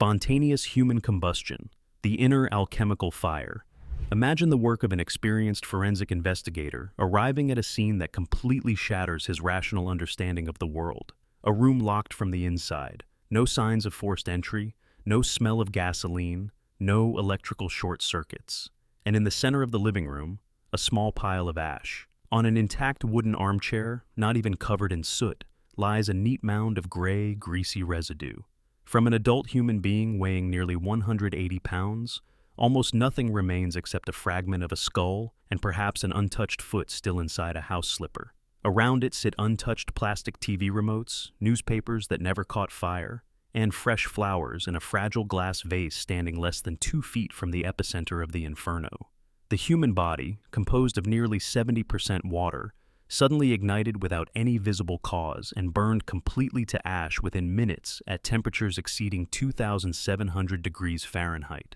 Spontaneous human combustion, the inner alchemical fire. Imagine the work of an experienced forensic investigator arriving at a scene that completely shatters his rational understanding of the world. A room locked from the inside, no signs of forced entry, no smell of gasoline, no electrical short circuits. And in the center of the living room, a small pile of ash. On an intact wooden armchair, not even covered in soot, lies a neat mound of gray, greasy residue. From an adult human being weighing nearly 180 pounds, almost nothing remains except a fragment of a skull and perhaps an untouched foot still inside a house slipper. Around it sit untouched plastic TV remotes, newspapers that never caught fire, and fresh flowers in a fragile glass vase standing less than 2 feet from the epicenter of the inferno. The human body, composed of nearly 70% water, suddenly ignited without any visible cause and burned completely to ash within minutes at temperatures exceeding 2,700 degrees Fahrenheit.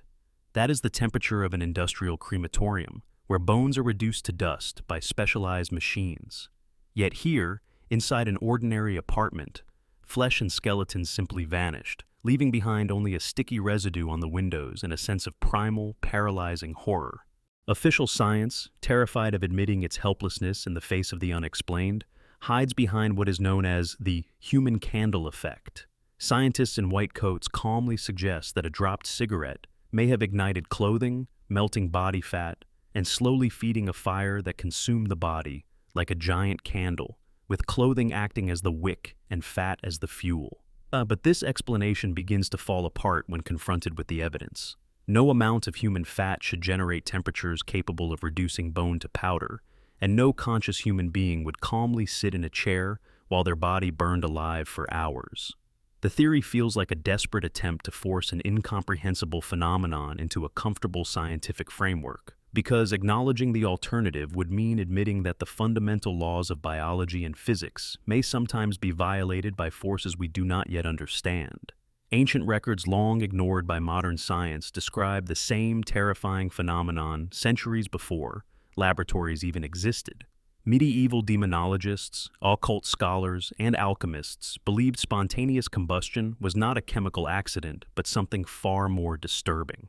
That is the temperature of an industrial crematorium, where bones are reduced to dust by specialized machines. Yet here, inside an ordinary apartment, flesh and skeletons simply vanished, leaving behind only a sticky residue on the windows and a sense of primal, paralyzing horror. Official science, terrified of admitting its helplessness in the face of the unexplained, hides behind what is known as the human candle effect. Scientists in white coats calmly suggest that a dropped cigarette may have ignited clothing, melting body fat, and slowly feeding a fire that consumed the body like a giant candle, with clothing acting as the wick and fat as the fuel. But this explanation begins to fall apart when confronted with the evidence. No amount of human fat should generate temperatures capable of reducing bone to powder, and no conscious human being would calmly sit in a chair while their body burned alive for hours. The theory feels like a desperate attempt to force an incomprehensible phenomenon into a comfortable scientific framework, because acknowledging the alternative would mean admitting that the fundamental laws of biology and physics may sometimes be violated by forces we do not yet understand. Ancient records long ignored by modern science describe the same terrifying phenomenon centuries before laboratories even existed. Medieval demonologists, occult scholars, and alchemists believed spontaneous combustion was not a chemical accident, but something far more disturbing.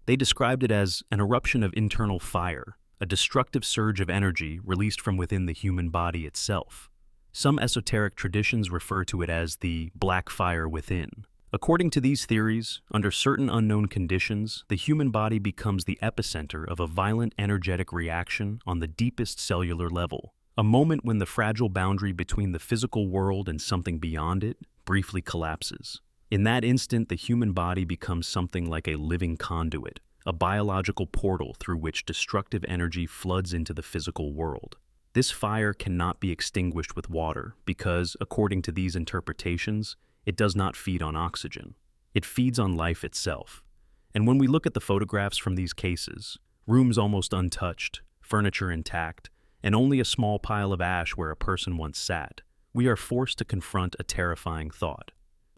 They described it as an eruption of internal fire, a destructive surge of energy released from within the human body itself. Some esoteric traditions refer to it as the black fire within. According to these theories, under certain unknown conditions, the human body becomes the epicenter of a violent energetic reaction on the deepest cellular level, a moment when the fragile boundary between the physical world and something beyond it briefly collapses. In that instant, the human body becomes something like a living conduit, a biological portal through which destructive energy floods into the physical world. This fire cannot be extinguished with water because, according to these interpretations, it does not feed on oxygen. It feeds on life itself. And when we look at the photographs from these cases, rooms almost untouched, furniture intact, and only a small pile of ash where a person once sat, we are forced to confront a terrifying thought.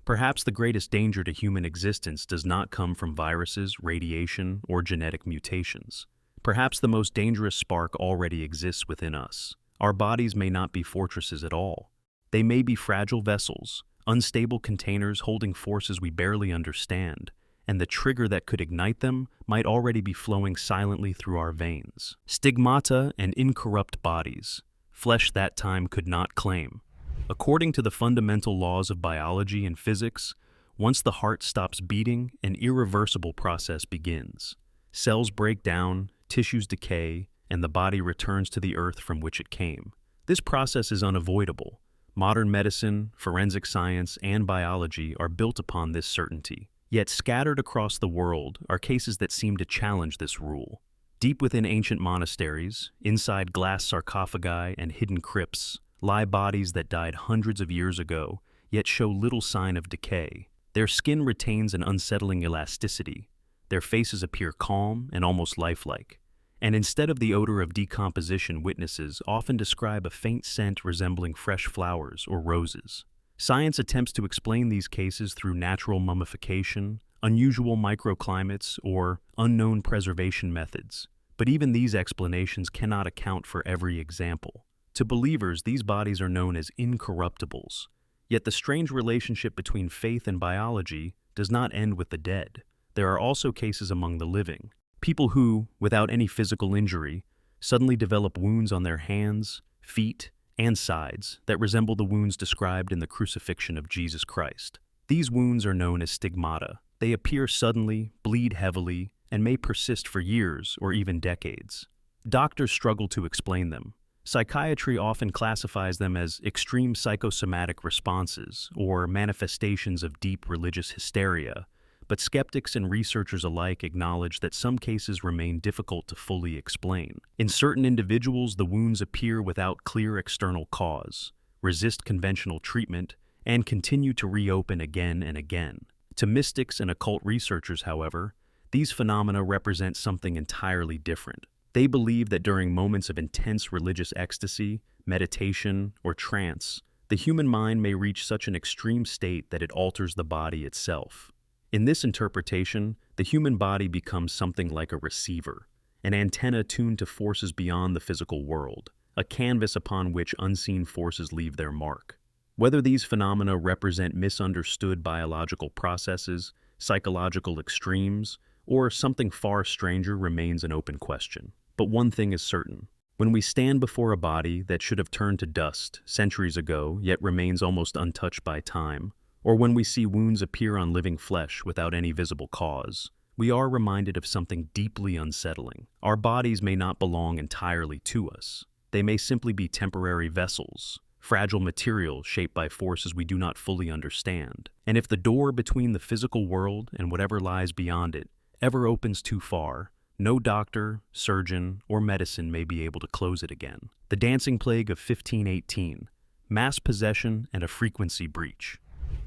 Perhaps the greatest danger to human existence does not come from viruses, radiation, or genetic mutations. Perhaps the most dangerous spark already exists within us. Our bodies may not be fortresses at all. They may be fragile vessels, unstable containers holding forces we barely understand, and the trigger that could ignite them might already be flowing silently through our veins. Stigmata and incorrupt bodies, flesh that time could not claim. According to the fundamental laws of biology and physics, once the heart stops beating, an irreversible process begins. Cells break down, tissues decay, and the body returns to the earth from which it came. This process is unavoidable. Modern medicine, forensic science, and biology are built upon this certainty. Yet scattered across the world are cases that seem to challenge this rule. Deep within ancient monasteries, inside glass sarcophagi and hidden crypts, lie bodies that died hundreds of years ago, yet show little sign of decay. Their skin retains an unsettling elasticity. Their faces appear calm and almost lifelike. And instead of the odor of decomposition, witnesses often describe a faint scent resembling fresh flowers or roses. Science attempts to explain these cases through natural mummification, unusual microclimates, or unknown preservation methods. But even these explanations cannot account for every example. To believers, these bodies are known as incorruptibles. Yet the strange relationship between faith and biology does not end with the dead. There are also cases among the living. People who, without any physical injury, suddenly develop wounds on their hands, feet, and sides that resemble the wounds described in the crucifixion of Jesus Christ. These wounds are known as stigmata. They appear suddenly, bleed heavily, and may persist for years or even decades. Doctors struggle to explain them. Psychiatry often classifies them as extreme psychosomatic responses or manifestations of deep religious hysteria, but skeptics and researchers alike acknowledge that some cases remain difficult to fully explain. In certain individuals, the wounds appear without clear external cause, resist conventional treatment, and continue to reopen again and again. To mystics and occult researchers, however, these phenomena represent something entirely different. They believe that during moments of intense religious ecstasy, meditation, or trance, the human mind may reach such an extreme state that it alters the body itself. In this interpretation, the human body becomes something like a receiver, an antenna tuned to forces beyond the physical world, a canvas upon which unseen forces leave their mark. Whether these phenomena represent misunderstood biological processes, psychological extremes, or something far stranger remains an open question. But one thing is certain. When we stand before a body that should have turned to dust centuries ago yet remains almost untouched by time, or when we see wounds appear on living flesh without any visible cause, we are reminded of something deeply unsettling. Our bodies may not belong entirely to us. They may simply be temporary vessels, fragile material shaped by forces we do not fully understand. And if the door between the physical world and whatever lies beyond it ever opens too far, no doctor, surgeon, or medicine may be able to close it again. The Dancing Plague of 1518, mass possession and a frequency breach.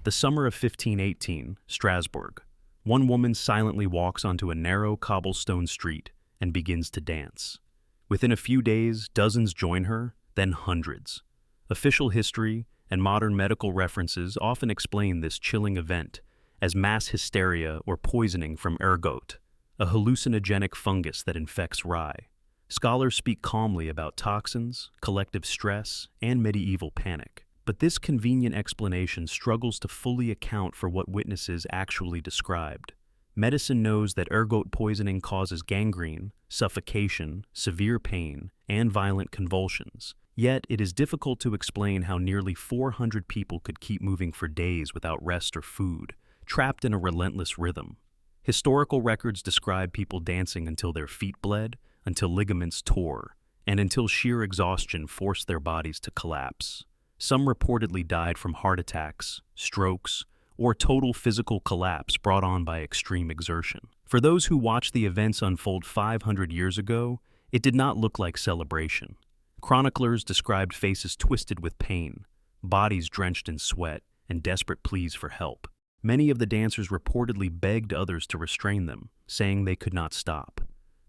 The summer of 1518, Strasbourg. One woman silently walks onto a narrow cobblestone street and begins to dance. Within a few days, dozens join her, then hundreds. Official history and modern medical references often explain this chilling event as mass hysteria or poisoning from ergot, a hallucinogenic fungus that infects rye. Scholars speak calmly about toxins, collective stress, and medieval panic. But this convenient explanation struggles to fully account for what witnesses actually described. Medicine knows that ergot poisoning causes gangrene, suffocation, severe pain, and violent convulsions. Yet, it is difficult to explain how nearly 400 people could keep moving for days without rest or food, trapped in a relentless rhythm. Historical records describe people dancing until their feet bled, until ligaments tore, and until sheer exhaustion forced their bodies to collapse. Some reportedly died from heart attacks, strokes, or total physical collapse brought on by extreme exertion. For those who watched the events unfold 500 years ago, it did not look like celebration. Chroniclers described faces twisted with pain, bodies drenched in sweat, and desperate pleas for help. Many of the dancers reportedly begged others to restrain them, saying they could not stop.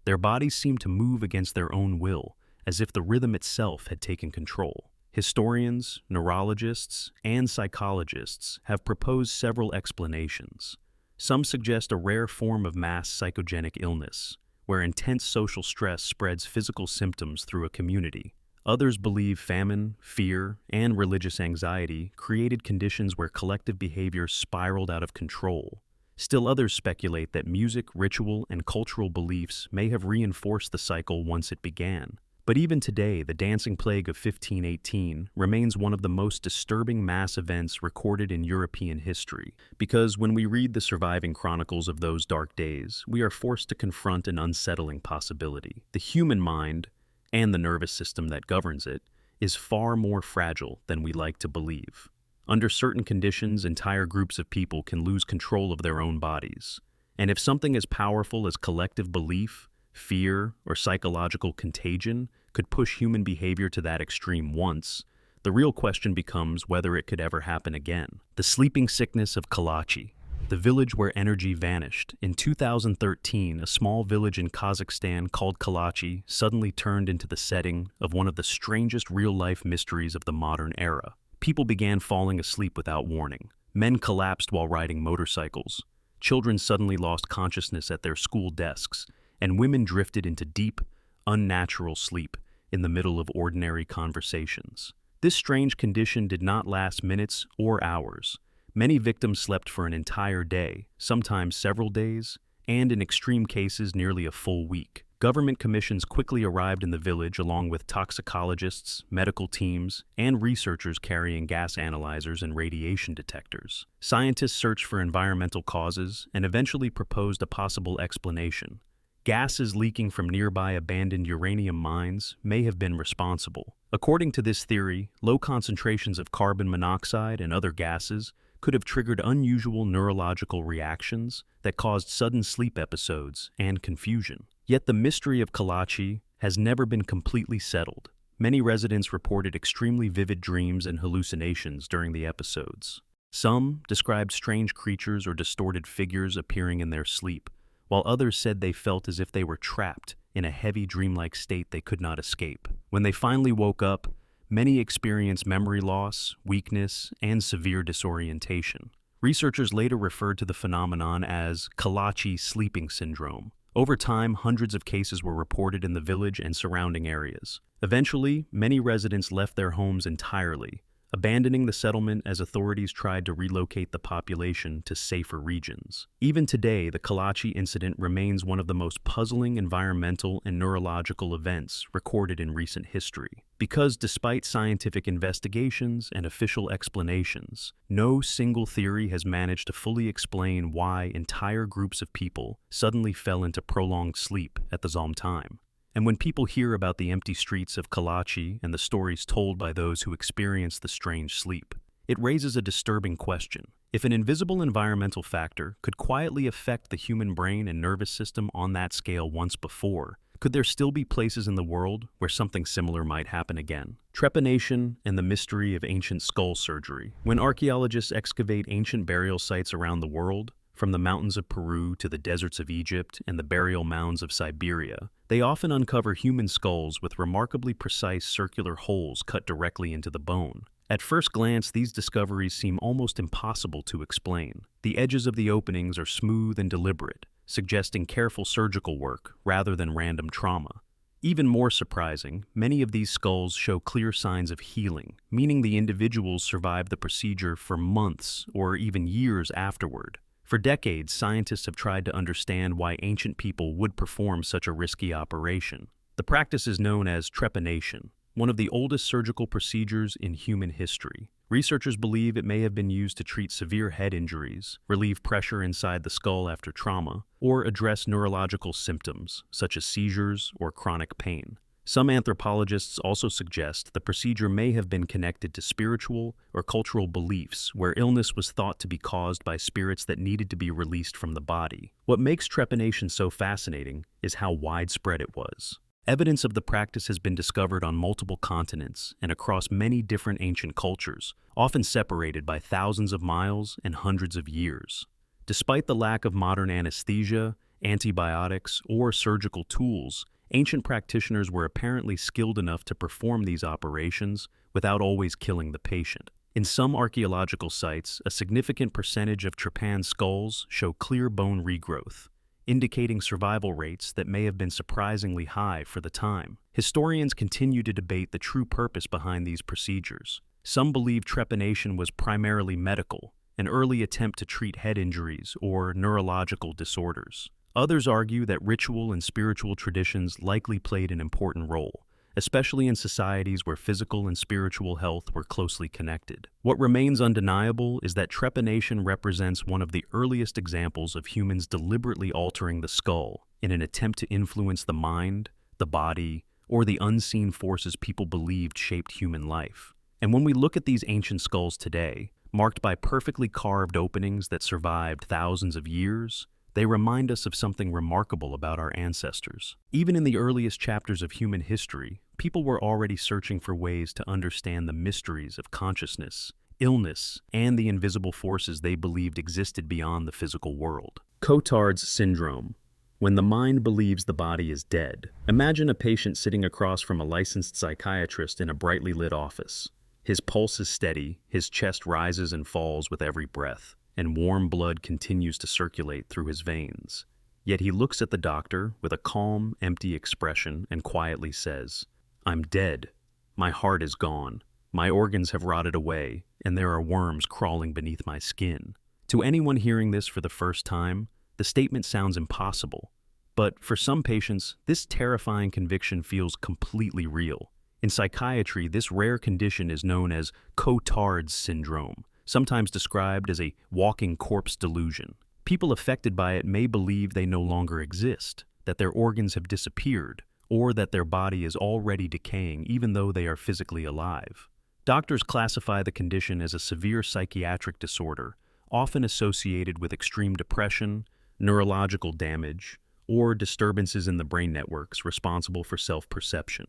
Their bodies seemed to move against their own will, as if the rhythm itself had taken control. Historians, neurologists, and psychologists have proposed several explanations. Some suggest a rare form of mass psychogenic illness, where intense social stress spreads physical symptoms through a community. Others believe famine, fear, and religious anxiety created conditions where collective behavior spiraled out of control. Still others speculate that music, ritual, and cultural beliefs may have reinforced the cycle once it began. But even today, the Dancing Plague of 1518 remains one of the most disturbing mass events recorded in European history, because when we read the surviving chronicles of those dark days, we are forced to confront an unsettling possibility. The human mind, and the nervous system that governs it, is far more fragile than we like to believe. Under certain conditions, entire groups of people can lose control of their own bodies. And if something as powerful as collective belief, fear, or psychological contagion could push human behavior to that extreme once, the real question becomes whether it could ever happen again. The sleeping sickness of Kalachi, the village where energy vanished. In 2013, a small village in Kazakhstan called Kalachi suddenly turned into the setting of one of the strangest real-life mysteries of the modern era. People began falling asleep without warning. Men collapsed while riding motorcycles. Children suddenly lost consciousness at their school desks, and women drifted into deep, unnatural sleep in the middle of ordinary conversations. This strange condition did not last minutes or hours, Many victims slept for an entire day, sometimes several days, and in extreme cases nearly a full week. Government commissions quickly arrived in the village along with toxicologists, medical teams, and researchers carrying gas analyzers and radiation detectors. Scientists searched for environmental causes and eventually proposed a possible explanation. Gases leaking from nearby abandoned uranium mines may have been responsible. According to this theory, low concentrations of carbon monoxide and other gases could have triggered unusual neurological reactions that caused sudden sleep episodes and confusion. Yet the mystery of Kalachi has never been completely settled. Many residents reported extremely vivid dreams and hallucinations during the episodes. Some described strange creatures or distorted figures appearing in their sleep, while others said they felt as if they were trapped in a heavy dreamlike state they could not escape. When they finally woke up, many experienced memory loss, weakness, and severe disorientation. Researchers later referred to the phenomenon as Kalachi sleeping syndrome. Over time, hundreds of cases were reported in the village and surrounding areas. Eventually, many residents left their homes entirely, abandoning the settlement as authorities tried to relocate the population to safer regions. Even today, the Kalachi incident remains one of the most puzzling environmental and neurological events recorded in recent history. Because despite scientific investigations and official explanations, no single theory has managed to fully explain why entire groups of people suddenly fell into prolonged sleep at the time. And when people hear about the empty streets of Kalachi and the stories told by those who experienced the strange sleep, it raises a disturbing question. If an invisible environmental factor could quietly affect the human brain and nervous system on that scale once before, could there still be places in the world where something similar might happen again? Trepanation and the mystery of ancient skull surgery. When archaeologists excavate ancient burial sites around the world, from the mountains of Peru to the deserts of Egypt and the burial mounds of Siberia, they often uncover human skulls with remarkably precise circular holes cut directly into the bone. At first glance, these discoveries seem almost impossible to explain. The edges of the openings are smooth and deliberate, suggesting careful surgical work rather than random trauma. Even more surprising, many of these skulls show clear signs of healing, meaning the individuals survived the procedure for months or even years afterward. For decades, scientists have tried to understand why ancient people would perform such a risky operation. The practice is known as trepanation, one of the oldest surgical procedures in human history. Researchers believe it may have been used to treat severe head injuries, relieve pressure inside the skull after trauma, or address neurological symptoms, such as seizures or chronic pain. Some anthropologists also suggest the procedure may have been connected to spiritual or cultural beliefs where illness was thought to be caused by spirits that needed to be released from the body. What makes trepanation so fascinating is how widespread it was. Evidence of the practice has been discovered on multiple continents and across many different ancient cultures, often separated by thousands of miles and hundreds of years. Despite the lack of modern anesthesia, antibiotics, or surgical tools, ancient practitioners were apparently skilled enough to perform these operations without always killing the patient. In some archaeological sites, a significant percentage of trepan skulls show clear bone regrowth, indicating survival rates that may have been surprisingly high for the time. Historians continue to debate the true purpose behind these procedures. Some believe trepanation was primarily medical, an early attempt to treat head injuries or neurological disorders. Others argue that ritual and spiritual traditions likely played an important role, especially in societies where physical and spiritual health were closely connected. What remains undeniable is that trepanation represents one of the earliest examples of humans deliberately altering the skull in an attempt to influence the mind, the body, or the unseen forces people believed shaped human life. And when we look at these ancient skulls today, marked by perfectly carved openings that survived thousands of years, they remind us of something remarkable about our ancestors. Even in the earliest chapters of human history, people were already searching for ways to understand the mysteries of consciousness, illness, and the invisible forces they believed existed beyond the physical world. Cotard's syndrome. When the mind believes the body is dead. Imagine a patient sitting across from a licensed psychiatrist in a brightly lit office. His pulse is steady, his chest rises and falls with every breath, and warm blood continues to circulate through his veins. Yet he looks at the doctor with a calm, empty expression and quietly says, "I'm dead. My heart is gone." My organs have rotted away, and there are worms crawling beneath my skin. To anyone hearing this for the first time, the statement sounds impossible. But for some patients, this terrifying conviction feels completely real. In psychiatry, this rare condition is known as Cotard's syndrome, sometimes described as a walking corpse delusion. People affected by it may believe they no longer exist, that their organs have disappeared, or that their body is already decaying even though they are physically alive. Doctors classify the condition as a severe psychiatric disorder, often associated with extreme depression, neurological damage, or disturbances in the brain networks responsible for self-perception.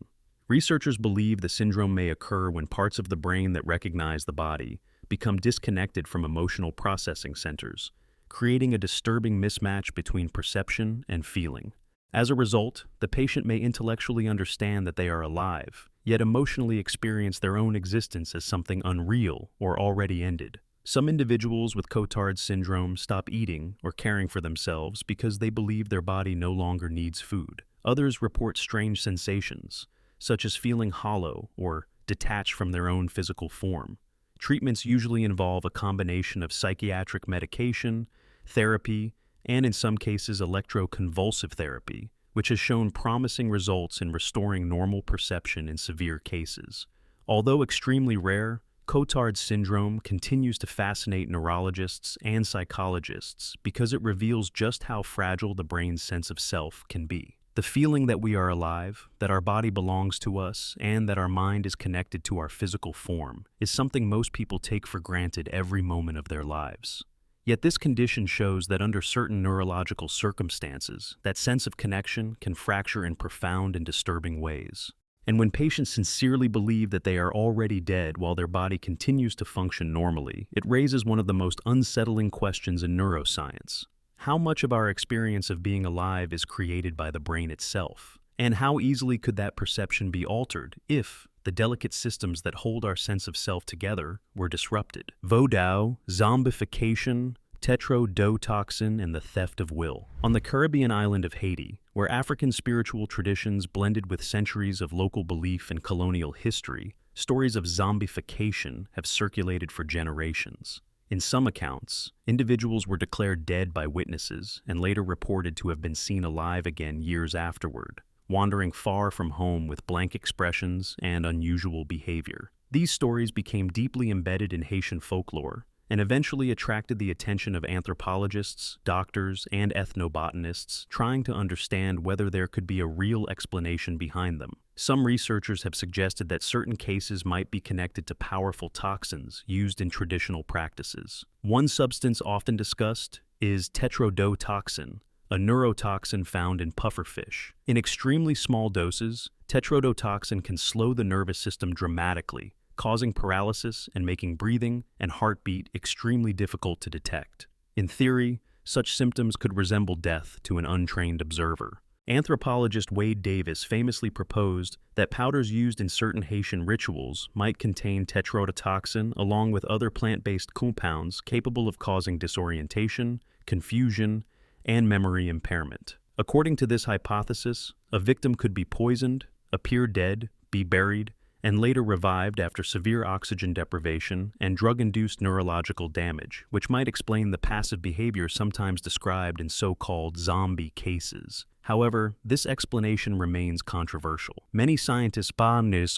Researchers believe the syndrome may occur when parts of the brain that recognize the body become disconnected from emotional processing centers, creating a disturbing mismatch between perception and feeling. As a result, the patient may intellectually understand that they are alive, yet emotionally experience their own existence as something unreal or already ended. Some individuals with Cotard's syndrome stop eating or caring for themselves because they believe their body no longer needs food. Others report strange sensations, such as feeling hollow or detached from their own physical form. Treatments usually involve a combination of psychiatric medication, therapy, and in some cases electroconvulsive therapy, which has shown promising results in restoring normal perception in severe cases. Although extremely rare, Cotard's syndrome continues to fascinate neurologists and psychologists because it reveals just how fragile the brain's sense of self can be. The feeling that we are alive, that our body belongs to us, and that our mind is connected to our physical form is something most people take for granted every moment of their lives. Yet this condition shows that under certain neurological circumstances, that sense of connection can fracture in profound and disturbing ways. And when patients sincerely believe that they are already dead while their body continues to function normally, it raises one of the most unsettling questions in neuroscience. How much of our experience of being alive is created by the brain itself? And how easily could that perception be altered if the delicate systems that hold our sense of self together were disrupted? Voodoo, zombification, tetrodotoxin, and the theft of will. On the Caribbean island of Haiti, where African spiritual traditions blended with centuries of local belief and colonial history, stories of zombification have circulated for generations. In some accounts, individuals were declared dead by witnesses and later reported to have been seen alive again years afterward, wandering far from home with blank expressions and unusual behavior. These stories became deeply embedded in Haitian folklore and eventually attracted the attention of anthropologists, doctors, and ethnobotanists trying to understand whether there could be a real explanation behind them. Some researchers have suggested that certain cases might be connected to powerful toxins used in traditional practices. One substance often discussed is tetrodotoxin, a neurotoxin found in pufferfish. In extremely small doses, tetrodotoxin can slow the nervous system dramatically, causing paralysis and making breathing and heartbeat extremely difficult to detect. In theory, such symptoms could resemble death to an untrained observer. Anthropologist Wade Davis famously proposed that powders used in certain Haitian rituals might contain tetrodotoxin along with other plant-based compounds capable of causing disorientation, confusion, and memory impairment. According to this hypothesis, a victim could be poisoned, appear dead, be buried, and later revived after severe oxygen deprivation and drug-induced neurological damage, which might explain the passive behavior sometimes described in so-called zombie cases. However, this explanation remains controversial. Many scientists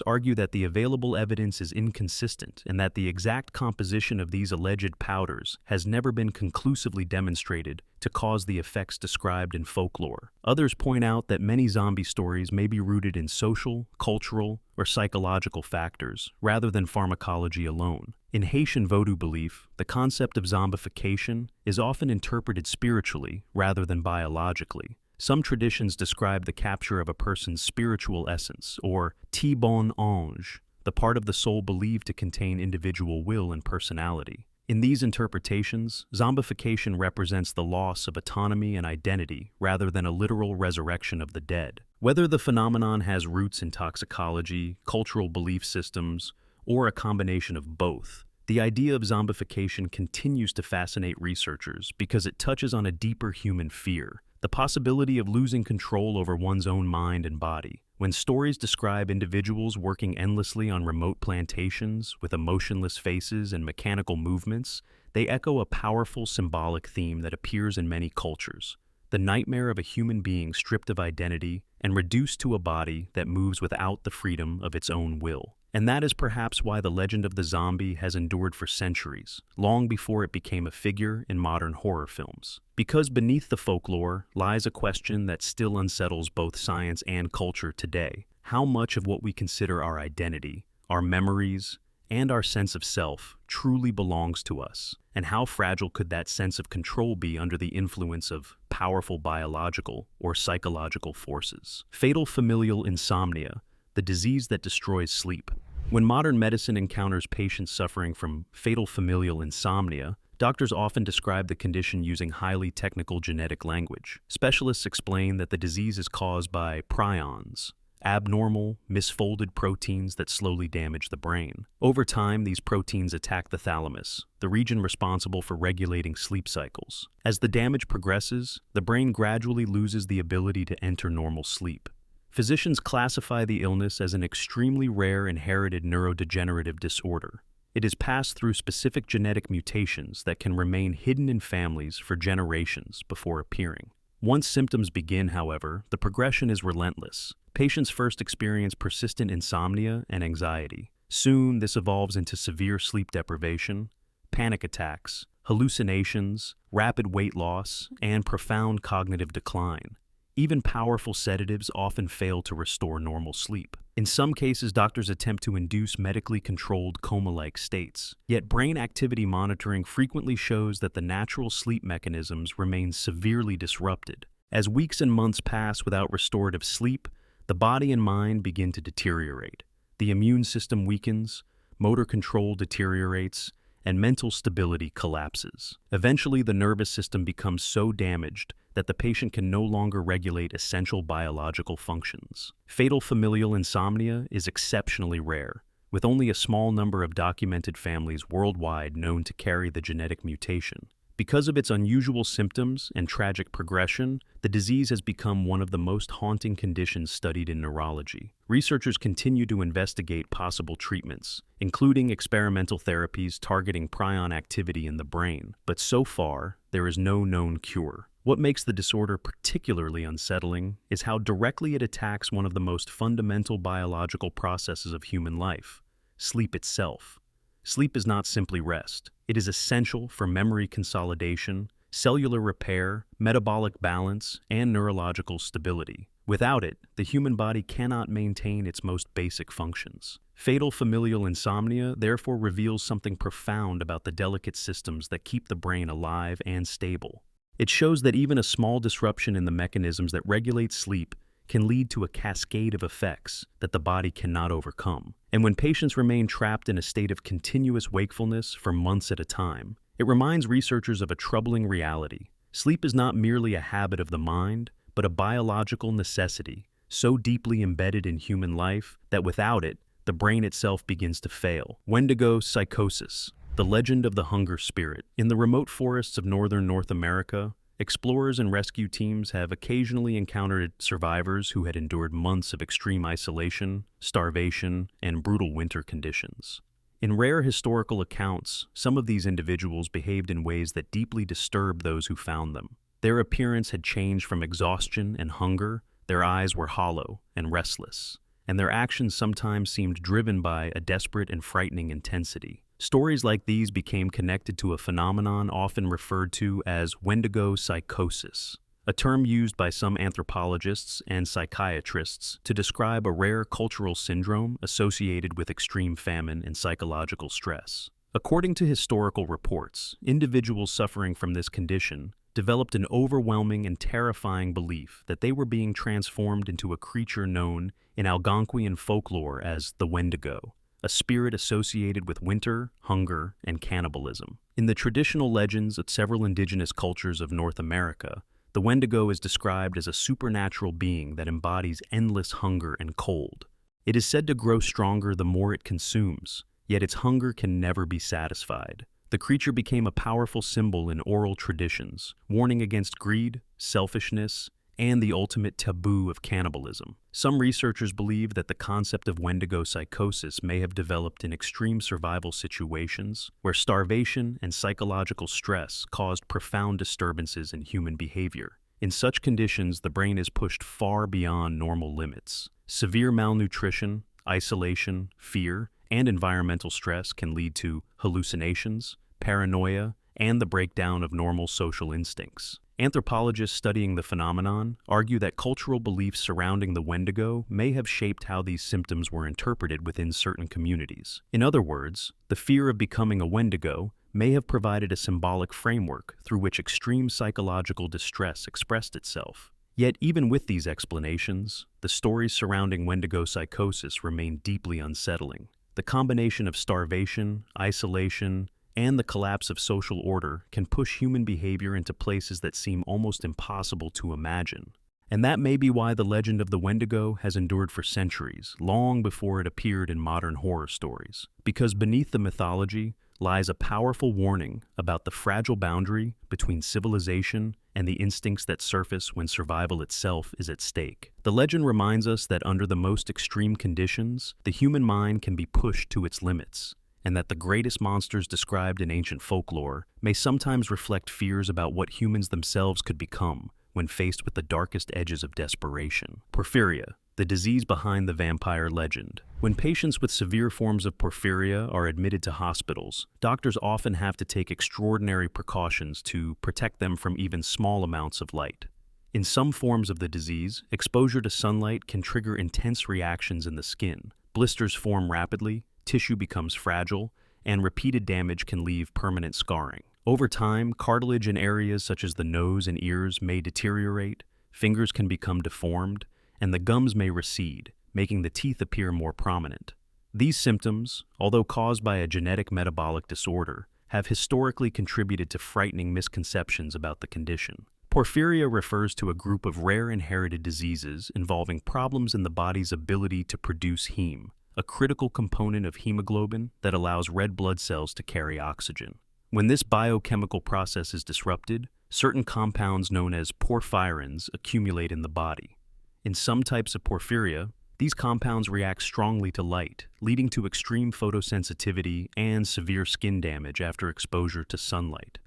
argue that the available evidence is inconsistent and that the exact composition of these alleged powders has never been conclusively demonstrated to cause the effects described in folklore. Others point out that many zombie stories may be rooted in social, cultural, or psychological factors rather than pharmacology alone. In Haitian Voodoo belief, the concept of zombification is often interpreted spiritually rather than biologically. Some traditions describe the capture of a person's spiritual essence, or bon ange, the part of the soul believed to contain individual will and personality. In these interpretations, zombification represents the loss of autonomy and identity rather than a literal resurrection of the dead. Whether the phenomenon has roots in toxicology, cultural belief systems, or a combination of both, the idea of zombification continues to fascinate researchers because it touches on a deeper human fear, the possibility of losing control over one's own mind and body. When stories describe individuals working endlessly on remote plantations with emotionless faces and mechanical movements, they echo a powerful symbolic theme that appears in many cultures: the nightmare of a human being stripped of identity and reduced to a body that moves without the freedom of its own will. And that is perhaps why the legend of the zombie has endured for centuries, long before it became a figure in modern horror films. Because beneath the folklore lies a question that still unsettles both science and culture today: how much of what we consider our identity, our memories, and our sense of self truly belongs to us? And how fragile could that sense of control be under the influence of powerful biological or psychological forces? Fatal familial insomnia, the disease that destroys sleep. When modern medicine encounters patients suffering from fatal familial insomnia, doctors often describe the condition using highly technical genetic language. Specialists explain that the disease is caused by prions, abnormal, misfolded proteins that slowly damage the brain. Over time, these proteins attack the thalamus, the region responsible for regulating sleep cycles. As the damage progresses, the brain gradually loses the ability to enter normal sleep. Physicians classify the illness as an extremely rare inherited neurodegenerative disorder. It is passed through specific genetic mutations that can remain hidden in families for generations before appearing. Once symptoms begin, however, the progression is relentless. Patients first experience persistent insomnia and anxiety. Soon, this evolves into severe sleep deprivation, panic attacks, hallucinations, rapid weight loss, and profound cognitive decline. Even powerful sedatives often fail to restore normal sleep. In some cases, doctors attempt to induce medically controlled coma-like states. Yet brain activity monitoring frequently shows that the natural sleep mechanisms remain severely disrupted. As weeks and months pass without restorative sleep, the body and mind begin to deteriorate. The immune system weakens, motor control deteriorates, and mental stability collapses. Eventually, the nervous system becomes so damaged that the patient can no longer regulate essential biological functions. Fatal familial insomnia is exceptionally rare, with only a small number of documented families worldwide known to carry the genetic mutation. Because of its unusual symptoms and tragic progression, the disease has become one of the most haunting conditions studied in neurology. Researchers continue to investigate possible treatments, including experimental therapies targeting prion activity in the brain, but so far, there is no known cure. What makes the disorder particularly unsettling is how directly it attacks one of the most fundamental biological processes of human life: sleep itself. Sleep is not simply rest. It is essential for memory consolidation, cellular repair, metabolic balance, and neurological stability. Without it, the human body cannot maintain its most basic functions. Fatal familial insomnia therefore reveals something profound about the delicate systems that keep the brain alive and stable. It shows that even a small disruption in the mechanisms that regulate sleep can lead to a cascade of effects that the body cannot overcome. And when patients remain trapped in a state of continuous wakefulness for months at a time, it reminds researchers of a troubling reality. Sleep is not merely a habit of the mind, but a biological necessity, so deeply embedded in human life that without it, the brain itself begins to fail. Wendigo Psychosis, the legend of the hunger spirit. In the remote forests of northern North America, explorers and rescue teams have occasionally encountered survivors who had endured months of extreme isolation, starvation, and brutal winter conditions. In rare historical accounts, some of these individuals behaved in ways that deeply disturbed those who found them. Their appearance had changed from exhaustion and hunger, their eyes were hollow and restless, and their actions sometimes seemed driven by a desperate and frightening intensity. Stories like these became connected to a phenomenon often referred to as Wendigo psychosis, a term used by some anthropologists and psychiatrists to describe a rare cultural syndrome associated with extreme famine and psychological stress. According to historical reports, individuals suffering from this condition developed an overwhelming and terrifying belief that they were being transformed into a creature known in Algonquian folklore as the Wendigo, a spirit associated with winter, hunger, and cannibalism. In the traditional legends of several indigenous cultures of North America, the Wendigo is described as a supernatural being that embodies endless hunger and cold. It is said to grow stronger the more it consumes, yet its hunger can never be satisfied. The creature became a powerful symbol in oral traditions, warning against greed, selfishness, and the ultimate taboo of cannibalism. Some researchers believe that the concept of Wendigo psychosis may have developed in extreme survival situations where starvation and psychological stress caused profound disturbances in human behavior. In such conditions, the brain is pushed far beyond normal limits. Severe malnutrition, isolation, fear, and environmental stress can lead to hallucinations, paranoia, and the breakdown of normal social instincts. Anthropologists studying the phenomenon argue that cultural beliefs surrounding the Wendigo may have shaped how these symptoms were interpreted within certain communities. In other words, the fear of becoming a Wendigo may have provided a symbolic framework through which extreme psychological distress expressed itself. Yet, even with these explanations, the stories surrounding Wendigo psychosis remain deeply unsettling. The combination of starvation, isolation, and the collapse of social order can push human behavior into places that seem almost impossible to imagine. And that may be why the legend of the Wendigo has endured for centuries, long before it appeared in modern horror stories. Because beneath the mythology lies a powerful warning about the fragile boundary between civilization and the instincts that surface when survival itself is at stake. The legend reminds us that under the most extreme conditions, the human mind can be pushed to its limits, and that the greatest monsters described in ancient folklore may sometimes reflect fears about what humans themselves could become when faced with the darkest edges of desperation. Porphyria, the disease behind the vampire legend. When patients with severe forms of porphyria are admitted to hospitals, doctors often have to take extraordinary precautions to protect them from even small amounts of light. In some forms of the disease, exposure to sunlight can trigger intense reactions in the skin. Blisters form rapidly, tissue becomes fragile, and repeated damage can leave permanent scarring. Over time, cartilage in areas such as the nose and ears may deteriorate, fingers can become deformed, and the gums may recede, making the teeth appear more prominent. These symptoms, although caused by a genetic metabolic disorder, have historically contributed to frightening misconceptions about the condition. Porphyria refers to a group of rare inherited diseases involving problems in the body's ability to produce heme, a critical component of hemoglobin that allows red blood cells to carry oxygen. When this biochemical process is disrupted, certain compounds known as porphyrins accumulate in the body. In some types of porphyria, these compounds react strongly to light, leading to extreme photosensitivity and severe skin damage after exposure to sunlight.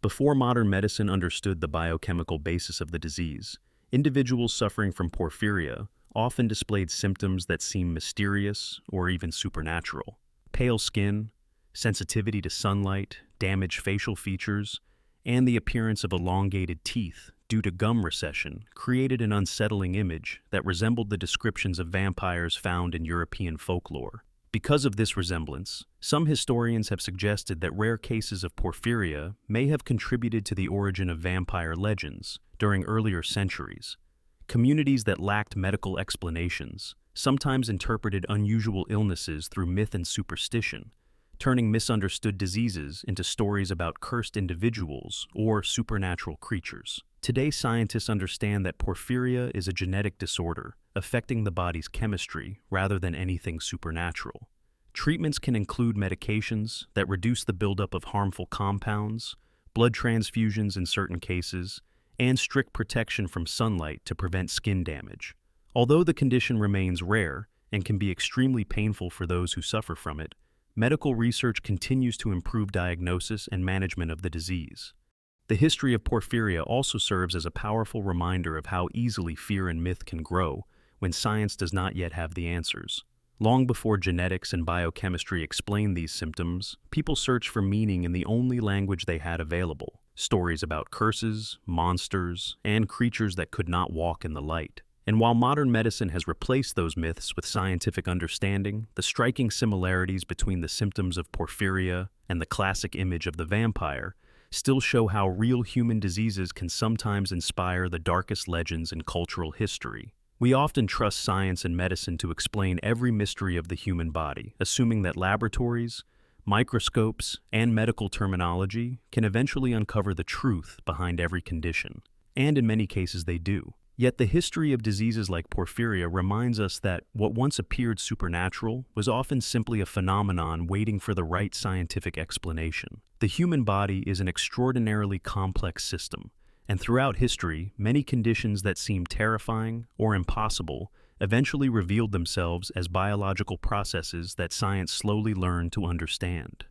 Before modern medicine understood the biochemical basis of the disease, individuals suffering from porphyria often displayed symptoms that seem mysterious or even supernatural. Pale skin, sensitivity to sunlight, damaged facial features, and the appearance of elongated teeth due to gum recession created an unsettling image that resembled the descriptions of vampires found in European folklore. Because of this resemblance, some historians have suggested that rare cases of porphyria may have contributed to the origin of vampire legends during earlier centuries. Communities that lacked medical explanations sometimes interpreted unusual illnesses through myth and superstition, turning misunderstood diseases into stories about cursed individuals or supernatural creatures. Today, scientists understand that porphyria is a genetic disorder affecting the body's chemistry rather than anything supernatural. Treatments can include medications that reduce the buildup of harmful compounds, blood transfusions in certain cases, and strict protection from sunlight to prevent skin damage. Although the condition remains rare and can be extremely painful for those who suffer from it, medical research continues to improve diagnosis and management of the disease. The history of porphyria also serves as a powerful reminder of how easily fear and myth can grow when science does not yet have the answers. Long before genetics and biochemistry explained these symptoms, people searched for meaning in the only language they had available: stories about curses, monsters, and creatures that could not walk in the light. And while modern medicine has replaced those myths with scientific understanding, the striking similarities between the symptoms of porphyria and the classic image of the vampire still show how real human diseases can sometimes inspire the darkest legends in cultural history. We often trust science and medicine to explain every mystery of the human body, assuming that laboratories, microscopes, and medical terminology can eventually uncover the truth behind every condition. And in many cases they do. Yet the history of diseases like porphyria reminds us that what once appeared supernatural was often simply a phenomenon waiting for the right scientific explanation. The human body is an extraordinarily complex system, And throughout history, many conditions that seemed terrifying or impossible eventually revealed themselves as biological processes that science slowly learned to understand.